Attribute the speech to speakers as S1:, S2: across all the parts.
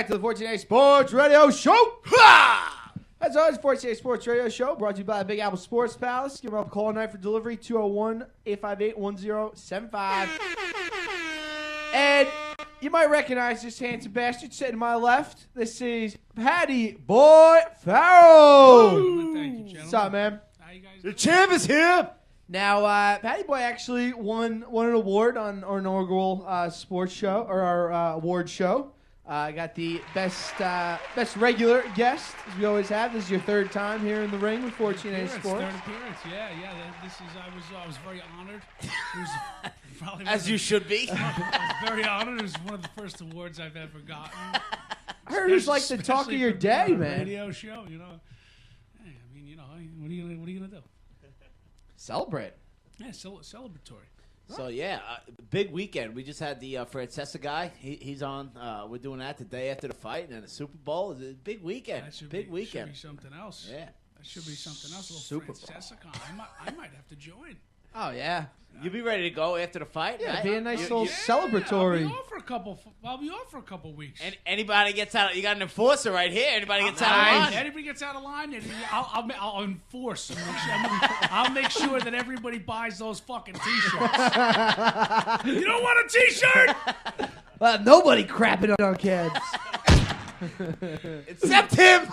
S1: back to the 14A Sports Radio Show. As always, 14A Sports Radio Show brought to you by Big Apple Sports Palace. Give them up a call tonight for delivery, 201-858-1075. And you might recognize this handsome bastard sitting to my left. This is Paddy Boy Farrell.
S2: Thank you, gentlemen.
S1: What's up, man?
S2: How you guys
S3: The champ is here.
S1: Now, Paddy Boy actually won an award on our inaugural sports show, or our award show. Got the best regular guest, as we always have. This is your third time here in the ring with 14A Sports.
S2: Third appearance, yeah. This is. I was very honored. It was probably
S3: As you should be.
S2: I was very honored. It was one of the first awards I've ever gotten.
S1: I heard it was like the talk of your day, man.
S2: Radio show, you know. Hey, I mean, you know, what are you gonna do?
S1: Celebrate.
S2: Yeah, celebratory.
S3: So, yeah, big weekend. We just had the Francesa guy. He's on. We're doing that the day after the fight. And then the Super Bowl. It's a big weekend. Big weekend.
S2: Should be something else.
S3: Yeah.
S2: That should be something else. A little
S1: Super Bowl.
S2: Francesa con. I might have to join.
S1: Oh, yeah.
S3: You be ready to go after the fight?
S1: Yeah,
S3: right?
S1: be a nice little celebratory.
S2: I'll be off for a couple weeks.
S3: And anybody gets out, you got an enforcer right here. Anybody gets out of line.
S2: Anybody gets out of line, I'll enforce. I'll make sure that everybody buys those fucking T-shirts. You don't want a T-shirt?
S1: Nobody crapping on kids.
S3: Except him.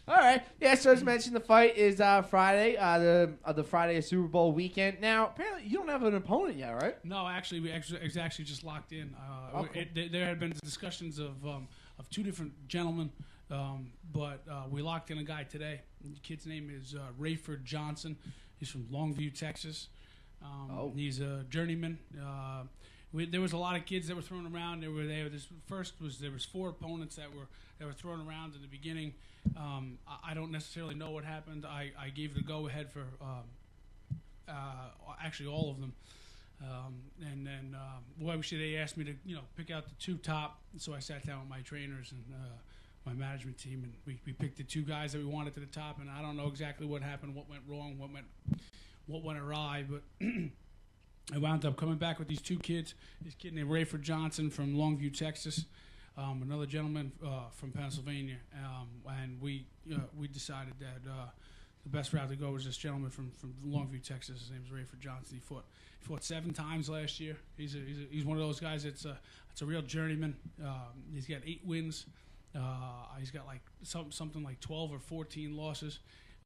S1: All right. Yeah, so as mentioned, the fight is Friday, the Friday of Super Bowl weekend. Now, apparently, you don't have an opponent yet, right?
S2: No, actually, it's actually just locked in.
S1: Cool.
S2: There had been discussions of two different gentlemen, but we locked in a guy today. The kid's name is Rayford Johnson. He's from Longview, Texas. He's a journeyman. There was a lot of kids that were thrown around. There was 4 opponents that were thrown around in the beginning. I don't necessarily know what happened. I gave the go-ahead for actually all of them. And then they asked me to pick out the 2 top. So I sat down with my trainers and my management team, and we picked the 2 guys that we wanted to the top. And I don't know exactly what happened, what went wrong, what went awry, but I wound up coming back with these 2 kids. This kid named Rayford Johnson from Longview, Texas. Another gentleman from Pennsylvania, and we decided that the best route to go was this gentleman from Longview, Texas. His name is Rayford Johnson. He fought 7 times last year. He's one of those guys. It's a real journeyman. He's got 8 wins. He's got like something like 12 or 14 losses.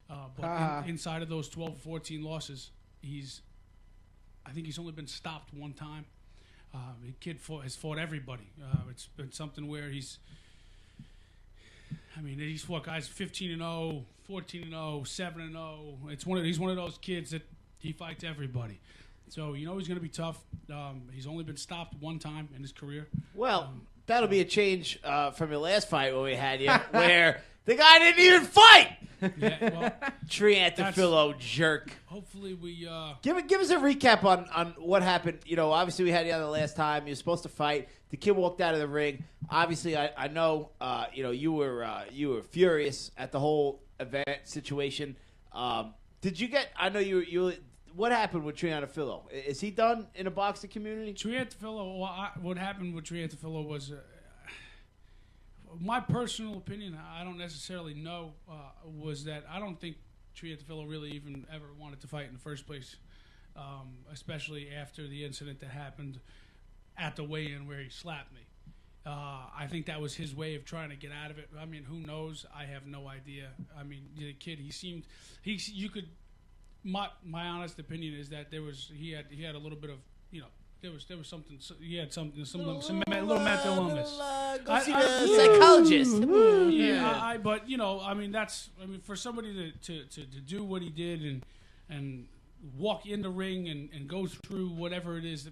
S2: But inside of those 12 or 14 losses, I think he's only been stopped 1 time. The kid has fought everybody. It's been something where he's fought guys 15-0, 14-0, 7-0. He's one of those kids that he fights everybody. So he's going to be tough. He's only been stopped 1 time in his career.
S3: Well, that'll be a change from your last fight when we had you, where the guy didn't even fight.
S2: Yeah, well,
S3: Triantafillo jerk.
S2: Hopefully we
S3: give us a recap on what happened. Obviously we had you on the last time. You were supposed to fight. The kid walked out of the ring. Obviously, I know you were furious at the whole event situation. Did you get? I know you. What happened with Triantafillo? Is he done in the boxing community?
S2: Triantafillo. What happened with Triantafillo was. My personal opinion, I don't necessarily know, was that I don't think Triantafillo really even ever wanted to fight in the first place, especially after the incident that happened at the weigh-in where he slapped me. I think that was his way of trying to get out of it. I mean, who knows? I have no idea. I mean, the kid, my honest opinion is that he had a little bit of, there was something. He had some little mental illness.
S3: Go see the psychologist.
S2: But for somebody to do what he did and walk in the ring and go through whatever it is,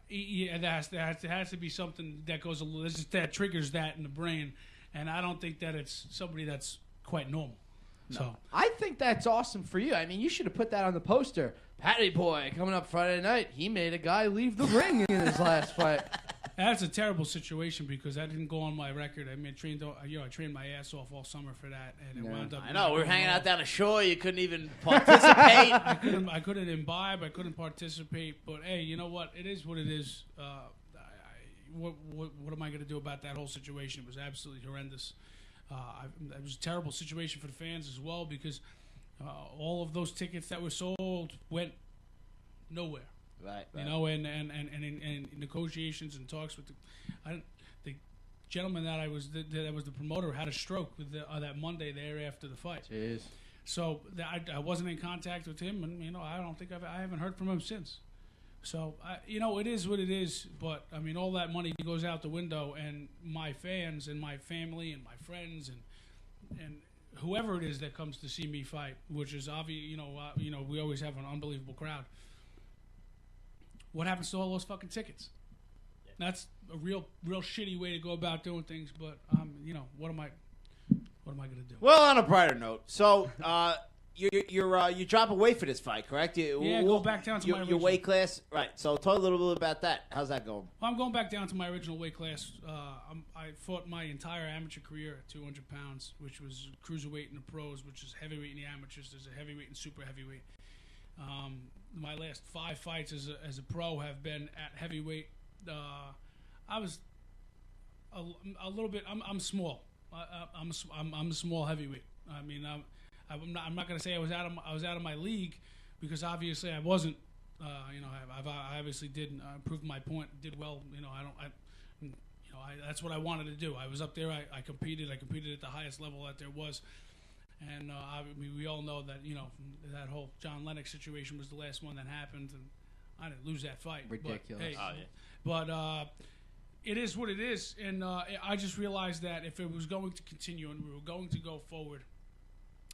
S2: there has to be something that goes that triggers that in the brain, and I don't think that it's somebody that's quite normal.
S1: No.
S2: So
S1: I think that's awesome for you. I mean, you should have put that on the poster. Paddy Boy coming up Friday night. He made a guy leave the ring in his last fight.
S2: That's a terrible situation because that didn't go on my record. I mean, I trained my ass off all summer for that, and it wound up.
S3: I know we were hanging out down the shore. You couldn't even participate.
S2: I couldn't imbibe. I couldn't participate. But hey, you know what? It is what it is. what am I going to do about that whole situation? It was absolutely horrendous. It was a terrible situation for the fans as well because all of those tickets that were sold went nowhere.
S3: Right.
S2: You know, and in negotiations and talks with the gentleman that was the promoter had a stroke with that Monday there after the fight.
S1: Jeez.
S2: So I wasn't in contact with him, and you know I don't think I haven't heard from him since. So you know it is what it is. But I mean all that money goes out the window, and my fans and my family and my friends and whoever it is that comes to see me fight, which is obvious. You know we always have an unbelievable crowd. What happens to all those fucking tickets? That's a real shitty way to go about doing things. But you know what am I going to do?
S3: Well, on a brighter note, so you drop away for this fight, correct?
S2: Go back down to my
S3: your
S2: original
S3: weight class, right? So talk a little bit about that. How's that going?
S2: Well, I'm going back down to my original weight class. I fought my entire amateur career at 200 pounds, which was cruiserweight in the pros, which is heavyweight in the amateurs. There's a heavyweight and super heavyweight. My last 5 fights as a pro have been at heavyweight. I was a little bit. I'm small. I'm a small heavyweight. I mean, I'm not going to say I was out of my league because obviously I wasn't. You know, I obviously did prove my point. Did well. You know, that's what I wanted to do. I was up there. I competed. I competed at the highest level that there was. And I mean, we all know that you know that whole John Lennox situation was the last one that happened, and I didn't lose that fight.
S1: Ridiculous.
S2: But, it is what it is, and I just realized that if it was going to continue and we were going to go forward,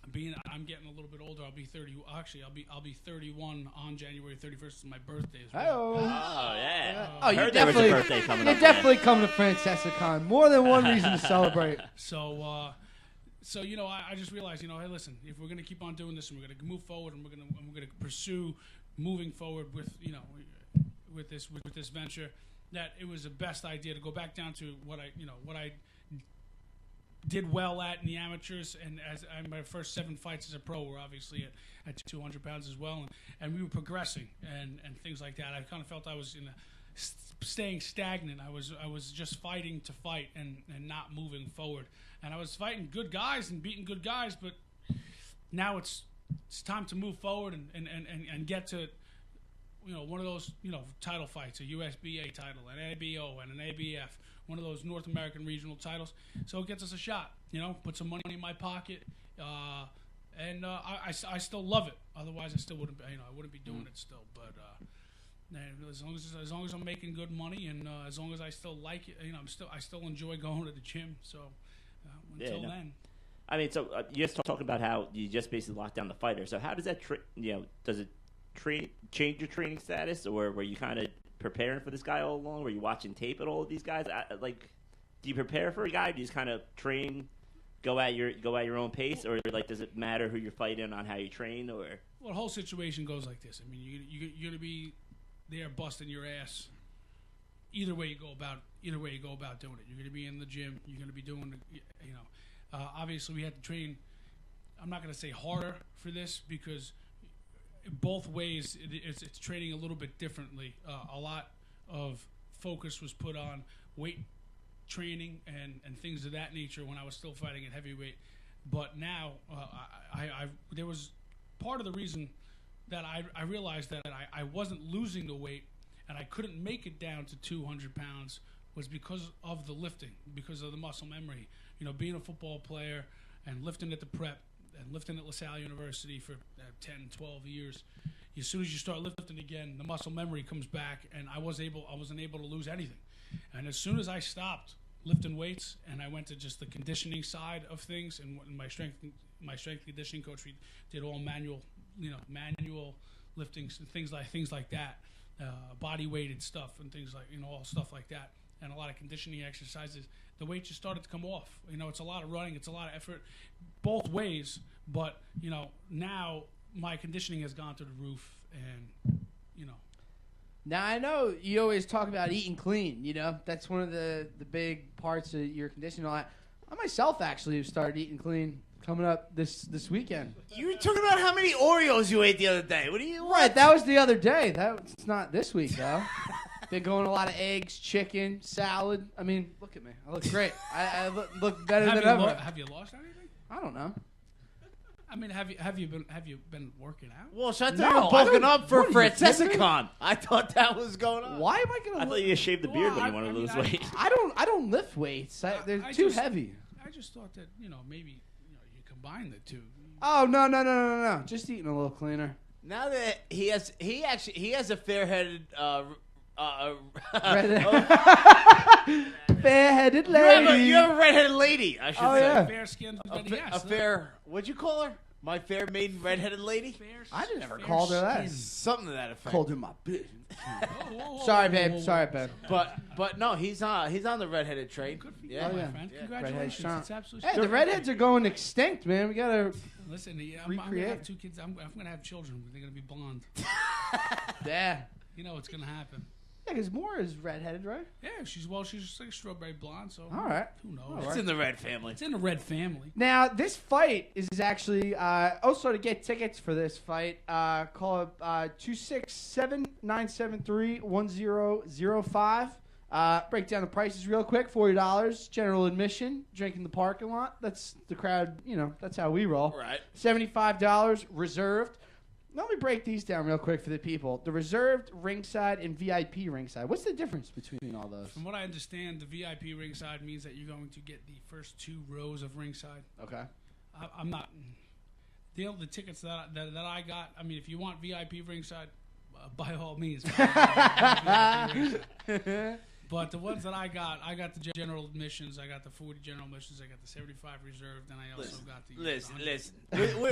S2: I'm getting a little bit older. I'll be 30. Actually, I'll be 31 on January 31st. It's my birthday as well.
S4: Oh yeah.
S1: You're
S4: Birthday coming up,
S1: definitely coming to Francesca Con. More than one reason to celebrate.
S2: So you know, I just realized, you know, hey, listen, if we're going to keep on doing this and we're going to move forward and we're going to pursue moving forward with you know with this venture, that it was the best idea to go back down to what I did well at in the amateurs, and my first 7 fights as a pro were obviously at 200 pounds as well, and we were progressing and things like that. I kind of felt I was staying stagnant. I was just fighting to fight and not moving forward. And I was fighting good guys and beating good guys, but now it's time to move forward and get to you know one of those title fights, a USBA title, an ABO, and an ABF, one of those North American regional titles. So it gets us a shot. You know, put some money in my pocket, and I still love it. Otherwise, I still wouldn't. I wouldn't be doing it still. But as long as I'm making good money and as long as I still like it, I still enjoy going to the gym. So until then.
S4: I mean, so you just talking about how you just basically locked down the fighter. So how does that does it change your training status, or were you kind of preparing for this guy all along? Were you watching tape at all of these guys? Do you prepare for a guy? Do you just kind of train, go at your own pace, or does it matter who you're fighting on how you train? Or
S2: well, the whole situation goes like this. I mean, you're gonna be there busting your ass. Either way you go about doing it. You're gonna be in the gym. You're gonna be doing obviously we had to train. I'm not gonna say harder for this because both ways it's training a little bit differently. A lot of focus was put on weight training and things of that nature when I was still fighting at heavyweight. But now there was part of the reason that I realized that I wasn't losing the weight and I couldn't make it down to 200 pounds was because of the lifting, because of the muscle memory. Being a football player and lifting at the prep and lifting at LaSalle University for 10, 12 years. As soon as you start lifting again, the muscle memory comes back, and I wasn't able to lose anything. And as soon as I stopped lifting weights and I went to just the conditioning side of things, and my strength conditioning coach, we did all manual liftings and things like that, body weighted stuff and things like all stuff like that, and a lot of conditioning exercises. The weight just started to come off. It's a lot of running, it's a lot of effort, both ways. But now my conditioning has gone to the roof, and
S1: Now I know you always talk about eating clean. That's one of the big parts of your conditioning. I myself actually have started eating clean coming up this weekend.
S3: You were talking about how many Oreos you ate the other day. What do you?
S1: Right, that was the other day. That's not this week though. Been going a lot of eggs, chicken, salad. I mean, look at me. I look great. I look better than ever.
S2: Have you lost anything?
S1: I don't know.
S2: I mean, have you been working out?
S3: Well, shut
S1: No,
S3: down.
S1: I
S3: Poking
S1: don't-
S3: up for
S1: what are you kidding me?
S3: Francesicon. I thought that was going on.
S1: Why am I
S4: I
S1: gonna?
S4: thought you shaved the beard
S2: Well,
S4: when you wanted to lose weight.
S1: I don't lift weights. They're
S2: I
S1: too
S2: just-
S1: heavy.
S2: I just thought that maybe you combine the two.
S1: Oh no! Just eating a little cleaner.
S3: Now that he has a fair-headed
S1: Fair-headed lady.
S3: you have a red-headed lady, I should
S1: Oh,
S3: say.
S1: yeah.
S2: Fair skinned,
S3: A fair, what'd you call her? My fair maiden red-headed lady?
S1: I never called her that.
S3: Something to that effect.
S1: Called her my bitch. Sorry, babe. Sorry, babe.
S3: But no, he's on the red-headed train.
S2: Good for you,
S3: Yeah.
S2: my
S1: yeah.
S2: friend.
S3: Yeah.
S2: Congratulations.
S1: Redhead
S2: It's absolutely
S1: Hey, the redheads are going extinct, man. We gotta.
S2: Listen, I'm gonna
S1: Recreate.
S2: have 2 kids. I'm gonna have children. They're gonna be blonde.
S1: Yeah.
S2: You know what's gonna happen.
S1: Yeah, because Moore is redheaded, right?
S2: Yeah, she's just like strawberry blonde. So
S1: All right.
S2: who knows?
S1: All
S3: It's
S1: right.
S3: in the red family.
S2: It's in the red family.
S1: Now, this fight is actually also to get tickets for this fight. Call it 267-973-1005. Break down the prices real quick. $40 general admission. Drink in the parking lot. That's the crowd. That's how we roll.
S3: Right.
S1: $75 reserved. Let me break these down real quick for the people. The reserved ringside and VIP ringside. What's the difference between all those?
S2: From what I understand, the VIP ringside means that you're going to get the first 2 rows of ringside.
S1: Okay.
S2: I'm not. The tickets that I got. I mean, if you want VIP ringside, by all means. VIP ringside. But the ones that I got the general admissions. I got the 40 general admissions. I got the 75 reserved, and I also got the.
S3: Listen.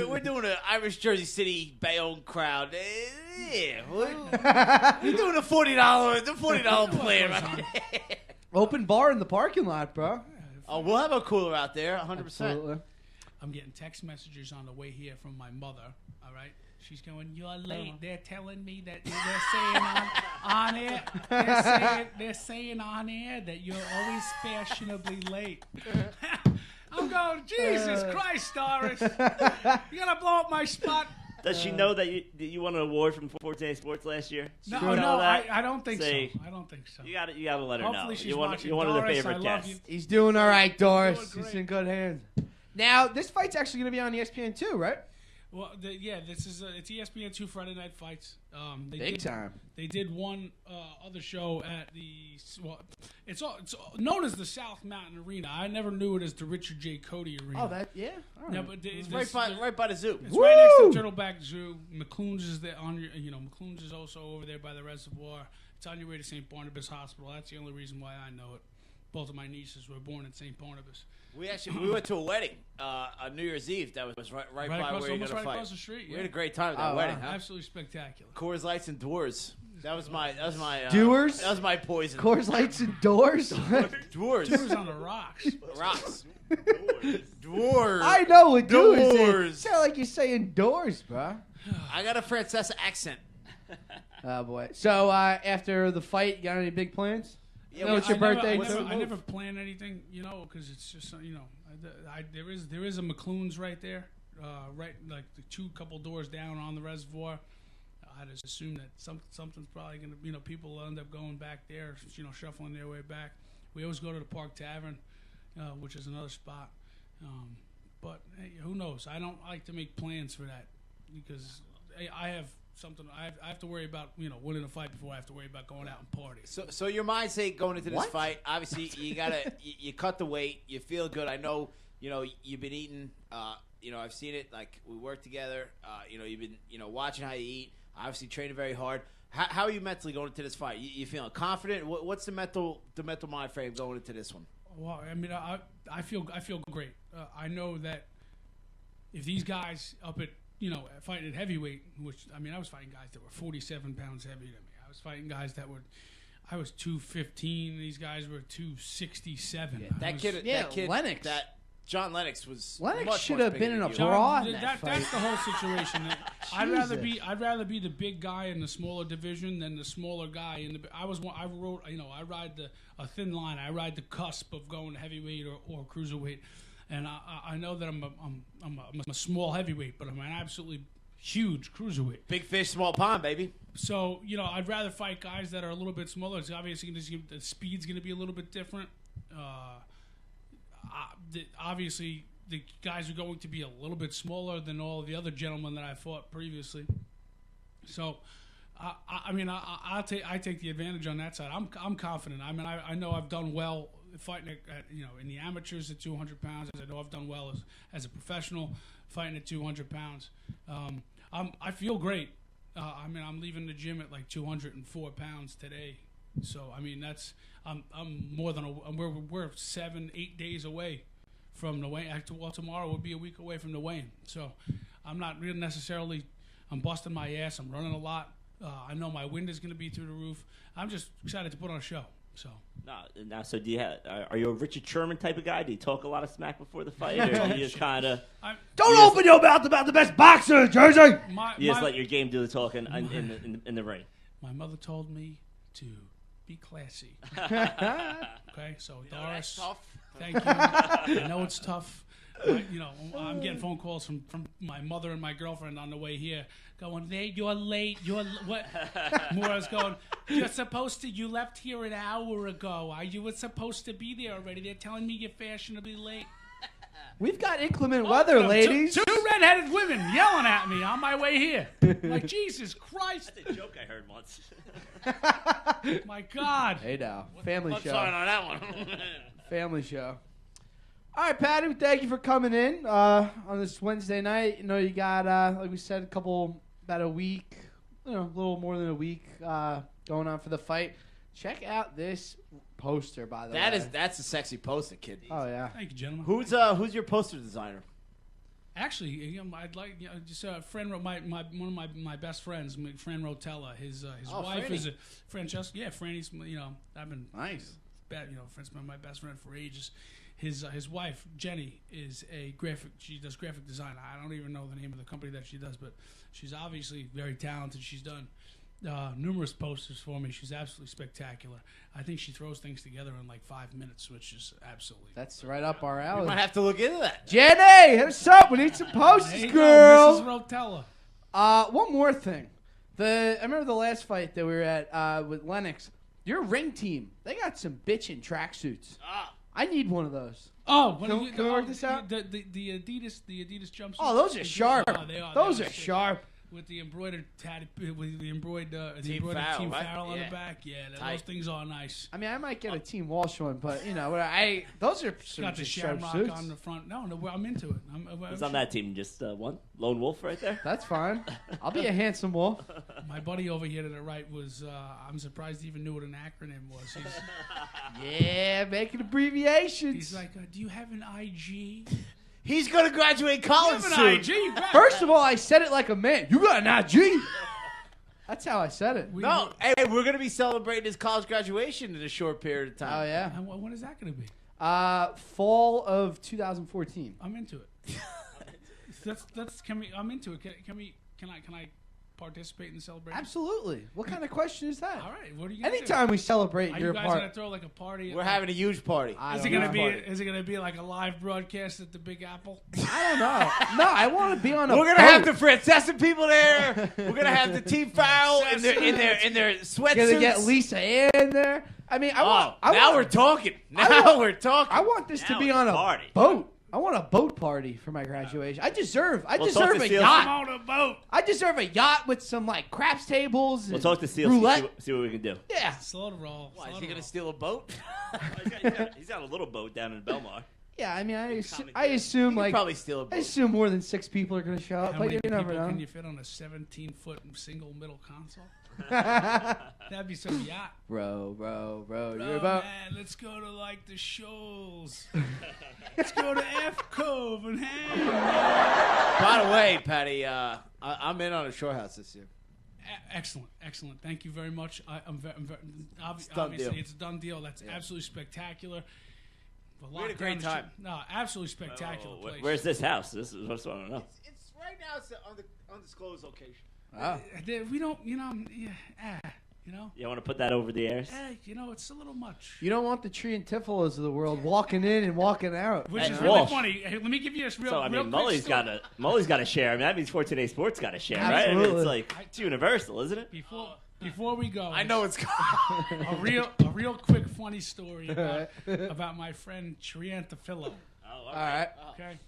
S3: We're doing an Irish Jersey City Bayonne crowd. Yeah, we're doing a $40 plan. Right?
S1: Open bar in the parking lot, bro.
S3: Oh, we'll have a cooler out there, 100%.
S1: Absolutely.
S2: I'm getting text messages on the way here from my mother. All right. She's going, you're late. They're telling me that they're saying on air. They're saying on air that you're always fashionably late. I'm going, Jesus Christ, Doris. You gonna blow up my spot?
S4: Does she know that you won an award from Forte Sports last year?
S2: No,
S4: She know that?
S2: I don't think
S4: Say,
S2: so. I don't think so.
S4: You got to let her
S2: Hopefully
S4: know.
S2: she's
S4: You're one
S2: watching.
S4: of her
S2: Doris,
S4: favorite
S2: I love
S4: guests.
S2: you.
S1: He's doing all right, Doris.
S2: Doing
S1: He's
S2: great.
S1: in good hands. Now, this fight's actually going to be on ESPN too, right?
S2: Well, this is it's ESPN 2 Friday night fights.
S1: Big time.
S2: They did one other show at it's known as the South Mountain Arena. I never knew it as the Richard J. Cody Arena.
S1: Oh, that yeah. All
S2: Yeah,
S1: right.
S2: but
S3: It's right by the zoo.
S2: It's right next
S1: Woo!
S2: to Turtleback Zoo. McCoon's is there on your, McCoon's is also over there by the reservoir. It's on your way to St. Barnabas Hospital. That's the only reason why I know it. Both of my nieces were born in St. Barnabas.
S3: We went to a wedding on New Year's Eve. That was right by
S2: across,
S3: where you're
S2: almost
S3: gonna
S2: right
S3: fight.
S2: across the street.
S3: We
S2: Yeah.
S3: had a great time at that
S1: Oh,
S3: wedding.
S1: wow.
S3: Huh?
S2: Absolutely spectacular.
S3: Coors Lights and Doors. That was my
S1: Doers?
S3: That was my poison.
S1: Coors Lights and doors.
S3: Doors.
S2: It was on the rocks.
S3: Rocks. Doors.
S1: I know what doors is.
S3: Doors.
S1: Sound like you're saying doors, bro.
S3: I got a Francesa accent.
S1: Oh boy. So after the fight, you got any big plans?
S3: Yeah,
S1: No, it's your birthday.
S2: I never plan anything, because it's just there is a McClune's right there, right like the couple doors down on the reservoir. I just assume that something's probably gonna people will end up going back there, shuffling their way back. We always go to the Park Tavern, which is another spot. But hey, who knows? I don't like to make plans for that because I have something I have to worry about. Winning a fight before I have to worry about going out and partying.
S3: So your mindset going into this
S1: What?
S3: fight, obviously you gotta you cut the weight. You feel good. I know you've been eating. I've seen it. Like we work together. You've been watching how you eat. Obviously training very hard. How are you mentally going into this fight? You feeling confident? What's the mental mind frame going into this one?
S2: Well, I mean, I feel great. I know that if these guys up at fighting at heavyweight, which I was fighting guys that were 47 pounds heavier than me. I was fighting guys that I was 215. These guys were 267.
S3: Yeah, that kid,
S1: Lennox.
S3: that John Lennox was.
S1: Lennox
S3: much,
S1: should
S3: much
S1: have
S3: bigger
S1: been in
S3: than
S1: a
S3: you.
S1: brawl.
S2: John,
S1: in that
S2: that's
S1: fight.
S2: the whole situation. I'd rather be the big guy in the smaller division than the smaller guy in the. I ride a thin line. I ride the cusp of going to heavyweight or cruiserweight, and I know that I'm a small heavyweight, but I'm an absolutely huge cruiserweight.
S3: Big fish, small pond, baby.
S2: So, I'd rather fight guys that are a little bit smaller. It's obviously the speed's going to be a little bit different. Obviously, the guys are going to be a little bit smaller than all the other gentlemen that I fought previously. So, I take the advantage on that side. I'm confident. I know I've done well fighting at in the amateurs at 200 pounds. I know I've done well as a professional fighting at 200 pounds. I feel great. I'm leaving the gym at like 204 pounds today. So I'm more than we're 7-8 days away from the weigh. Well, tomorrow will be a week away from the weigh-in. So I'm not really necessarily. I'm busting my ass. I'm running a lot. I know my wind is going to be through the roof. I'm just excited to put on a show. So
S4: now, so do you are you a Richard Sherman type of guy? Do you talk a lot of smack before the fight, or do you just kind of
S1: don't open your mouth about the best boxer in Jersey?
S4: You just let your game do the talking in the ring.
S2: My mother told me to be classy. Okay, so Doris,
S3: that's tough.
S2: Thank you. I know it's tough. I'm getting phone calls from my mother and my girlfriend on the way here, going, "You're late. You're what?" Mora's going, "You left here an hour ago. You were supposed to be there already. They're telling me you're fashionably late."
S1: We've got inclement weather, ladies.
S2: Two redheaded women yelling at me on my way here. Like, Jesus Christ.
S4: That's a joke I heard once.
S2: My God.
S1: Hey now, family show.
S3: Sorry on that one.
S1: Family show. All right, Paddy, thank you for coming in on this Wednesday night. You got, like we said, about a week, a little more than a week going on for the fight. Check out this poster, by the way.
S3: That's a sexy poster, kid.
S1: Oh, yeah.
S2: Thank you, gentlemen.
S3: Who's your poster designer?
S2: Actually, I'd like just a friend, one of my best friends, Fran Rotella. His wife
S3: Franny.
S2: is a Francesca. Yeah, Franny's. I've been
S1: Nice.
S2: Friends been my best friend for ages. His wife Jenny is she does graphic design. I don't even know the name of the company that she does, but she's obviously very talented. She's done numerous posters for me. She's absolutely spectacular. I think she throws things together in like 5 minutes, which is absolutely.
S1: That's right up our
S3: We
S1: alley.
S3: might have to look into that.
S1: Jenny, hit us up. We need some posters,
S2: There you
S1: girl.
S2: go, Mrs. Rotella.
S1: One more thing. I remember the last fight that we were at with Lennox. Your ring team, they got some bitchin' tracksuits. I need one of those.
S2: Oh,
S1: Can we work this out?
S2: The Adidas jumpsuits.
S1: Oh, those are sharp.
S2: They are.
S1: Those
S2: They
S1: are sharp.
S2: With the embroidered Team
S3: Farrell,
S2: Farrell
S3: right?
S2: on
S3: Yeah.
S2: the back. Yeah, those
S3: Tight.
S2: things are nice.
S1: I mean, I might get a Team Walsh one, but those are some
S2: Got the
S1: just sharp
S2: shamrock
S1: suits.
S2: on the front. No, I'm into it.
S4: Who's on that team? Just one lone wolf right there.
S1: That's fine. I'll be a handsome wolf.
S2: My buddy over here to the right was. I'm surprised he even knew what an acronym was.
S1: Yeah, making abbreviations.
S2: He's like, do you have an IG?
S3: He's going to graduate
S2: You
S3: college
S2: have
S3: soon.
S2: an IG?
S1: First of all, I said it like a man. You got an IG. That's how I said it.
S3: No, hey, we're going to be celebrating his college graduation in a short period of time.
S1: Oh, yeah.
S2: And when is that going to be?
S1: Fall of 2014.
S2: I'm into it. I'm into it. Can I participate in the celebration?
S1: Absolutely. What kind of question is that?
S2: All right. What are you gonna
S1: Anytime
S2: do?
S1: we celebrate
S2: Are
S1: your
S2: you guys
S1: part.
S2: gonna throw like a party?
S3: We're having a huge party.
S1: I
S2: Is
S1: don't
S2: it gonna
S1: know.
S2: be? Is it gonna be like a live broadcast at the Big Apple?
S1: I don't know. No, I want to be on a
S3: We're gonna
S1: boat.
S3: have the Francesa people there. We're gonna have the Team Farrell in their sweatsuits.
S1: Gonna get Lisa in there. I mean,
S3: we're talking. Now we're talking.
S1: I want this to
S4: Now
S1: be
S4: it's
S1: on a
S4: party.
S1: boat. I want a boat party for my graduation. I deserve
S4: talk
S1: a
S4: to Seal.
S1: yacht.
S2: I'm on a boat.
S1: I deserve a yacht with some like craps tables.
S4: We'll
S1: and
S4: talk to Seal.
S1: roulette.
S4: See what we can do.
S1: Yeah.
S2: Slow to roll.
S3: Why, is
S2: slow
S3: he
S2: to
S3: gonna
S2: roll.
S3: steal a boat?
S4: He's got a little boat down in Belmar.
S1: Yeah. I mean, I
S3: He
S1: assume
S3: could
S1: like
S3: probably steal a
S1: I
S3: boat.
S1: assume more than 6 people are gonna show up,
S2: How
S1: but
S2: many
S1: you never
S2: people
S1: know.
S2: can you fit on a 17-foot single middle console? That'd be some yacht.
S1: Bro,
S2: Oh,
S1: you're about.
S2: man, let's go to like the shoals. Let's go to F Cove and hang.
S3: By the way, Paddy, I'm in on a shore house this year.
S2: Excellent. Thank you very much. I'm very
S3: done
S2: obviously
S3: deal.
S2: it's a done deal. That's absolutely spectacular.
S3: We had a great time.
S2: No, absolutely spectacular place.
S4: Where's this house? This is what I don't know.
S3: It's right now. It's an undisclosed location.
S1: Oh.
S2: We don't, You know?
S4: You want to put that over the airs?
S2: Hey, it's a little much.
S1: You don't want the Tree and Tifolos of the world walking in and walking out.
S2: Which
S4: Hey,
S2: is
S4: Walsh.
S2: really funny. Hey, let me give you this real
S4: So I
S2: real
S4: mean,
S2: quick
S4: Mully's
S2: story.
S4: got to share. I mean, that means For Today Sports got to share, right? I mean,
S1: Absolutely.
S4: it's like it's universal, isn't it?
S2: Before we go,
S3: I know it's coming.
S2: a real quick funny story about my friend Triantafillo.
S4: Oh,
S1: All right.
S2: Okay,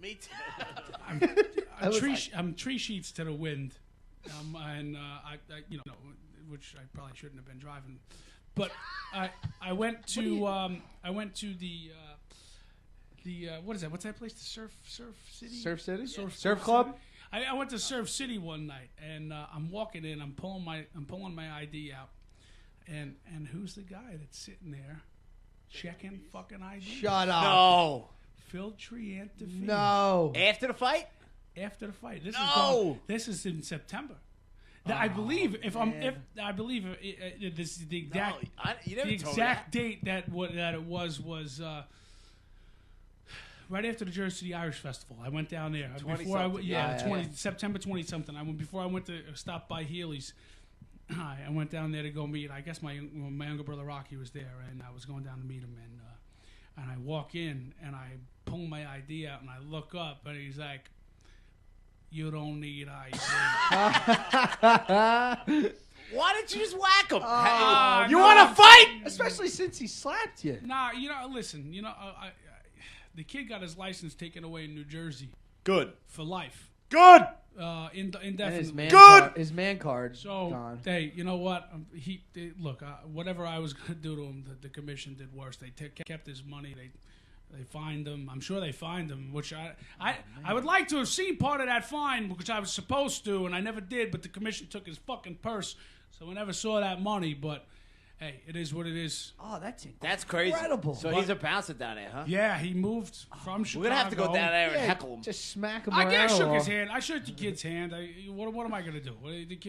S3: Me too.
S2: I'm tree sheets to the wind, and I which I probably shouldn't have been driving, but I went to the what is that? What's that place? The Surf City?
S1: Surf City?
S2: Surf
S1: Club?
S2: City? I went to Surf City one night, and I'm walking in. I'm pulling my ID out, and who's the guy that's sitting there checking fucking ID?
S1: Shut up.
S3: No.
S2: Phil Triantafillo.
S1: No.
S3: After the fight?
S2: After the fight.
S3: No.
S2: This is in September. I believe this is the exact
S3: You never
S2: the
S3: told me
S2: exact date that it was right after the Jersey City Irish Festival. I went down there before I
S3: 20-something.
S1: Yeah.
S2: September 20 something. Before I went to stop by Healy's. I went down there to go meet. I guess my younger brother Rocky was there, and I was going down to meet him. And I walk in and I pull my ID out and I look up and he's like, "You don't need ID."
S3: Why didn't you just whack him? You
S2: no.
S3: want to fight?
S1: Especially since he slapped you.
S2: Nah, listen, the kid got his license taken away in New Jersey
S3: Good.
S2: for life,
S3: Good.
S1: And
S2: indefinitely.
S1: his man card
S2: So,
S1: gone.
S2: hey, you know what? Look, whatever I was going to do to him, the commission did worse. They kept his money. They fined him. I'm sure they fined him, which I would like to have seen part of that fine, which I was supposed to, and I never did, but the commission took his fucking purse, so I never saw that money, but hey, it is what it is.
S1: Oh,
S3: That's crazy.
S1: incredible.
S3: So he's a bouncer down there, huh?
S2: Yeah, he moved from Chicago.
S3: We're going to have to go down there and heckle him.
S1: Just smack him
S2: I
S1: around.
S2: guess
S1: a
S2: shook his
S1: little.
S2: hand. I shook the kid's hand. What am I going to do?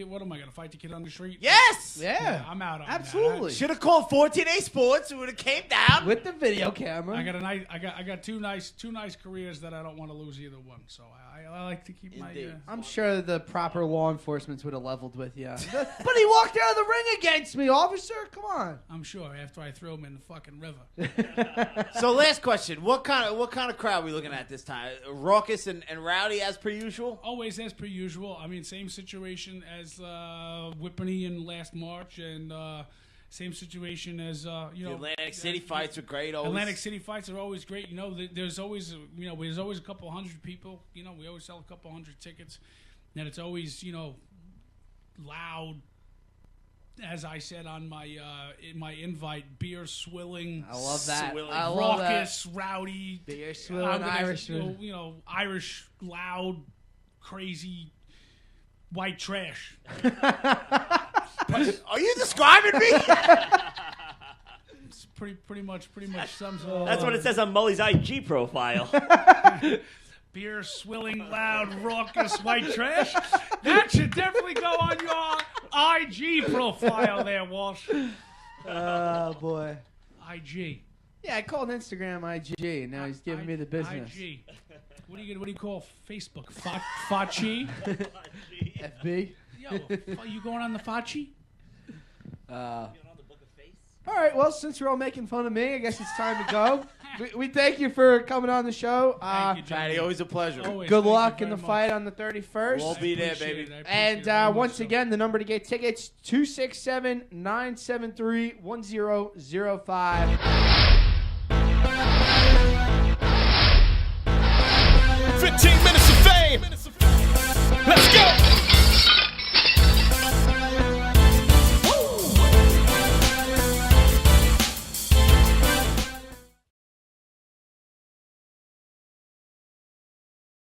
S2: What am I going to fight the kid on the street?
S3: Yes!
S1: Yeah.
S2: I'm out on
S1: Absolutely.
S3: Should have called 14A Sports. It would have came down.
S1: With the video camera.
S2: I got two nice careers that I don't want to lose either one. So I like to keep my.
S1: I'm sure the proper law enforcement would have leveled with you. But he walked out of the ring against me, officer. Come on.
S2: I'm sure after I throw him in the fucking river.
S3: So last question. What kind of crowd are we looking at this time? Raucous and rowdy as per usual?
S2: Always as per usual. I mean, same situation as Whippany in last March, and same situation as
S3: The Atlantic City fights are great always.
S2: Atlantic City fights are always great. There's always a couple hundred people. We always sell a couple hundred tickets, and it's always loud. As I said on my in my invite, beer swilling.
S1: I love that.
S3: Swilling.
S1: I love
S2: Raucous, rowdy,
S1: Beer swilling Irishman.
S2: Irish, loud, crazy, white trash.
S3: Are you describing me?
S2: It's pretty much sums it all
S4: That's
S2: up.
S4: what it says on Mully's IG profile.
S2: Beer swilling, loud, raucous, white trash. That should definitely go on your IG profile there, Walsh.
S1: Oh, boy.
S2: IG.
S1: Yeah, I called Instagram IG, and now he's giving me the business.
S2: IG. What do you call Facebook? Fachi?
S1: FB?
S2: Yo, you going on the Fachi?
S1: All right, well, since you're all making fun of me, I guess it's time to go. We thank you for coming on the show.
S2: Thank you,
S3: Patty,
S2: Johnny.
S3: always a pleasure.
S2: Always.
S1: Good
S2: Thank
S1: luck
S2: you
S1: in the
S2: very
S1: fight
S2: much.
S1: on the 31st.
S3: We'll be there,
S2: Appreciate
S3: baby.
S2: it. I appreciate
S1: And
S2: it very much
S1: once
S2: so.
S1: again, the number to get tickets, 267-973-1005.
S5: 15 minutes of fame.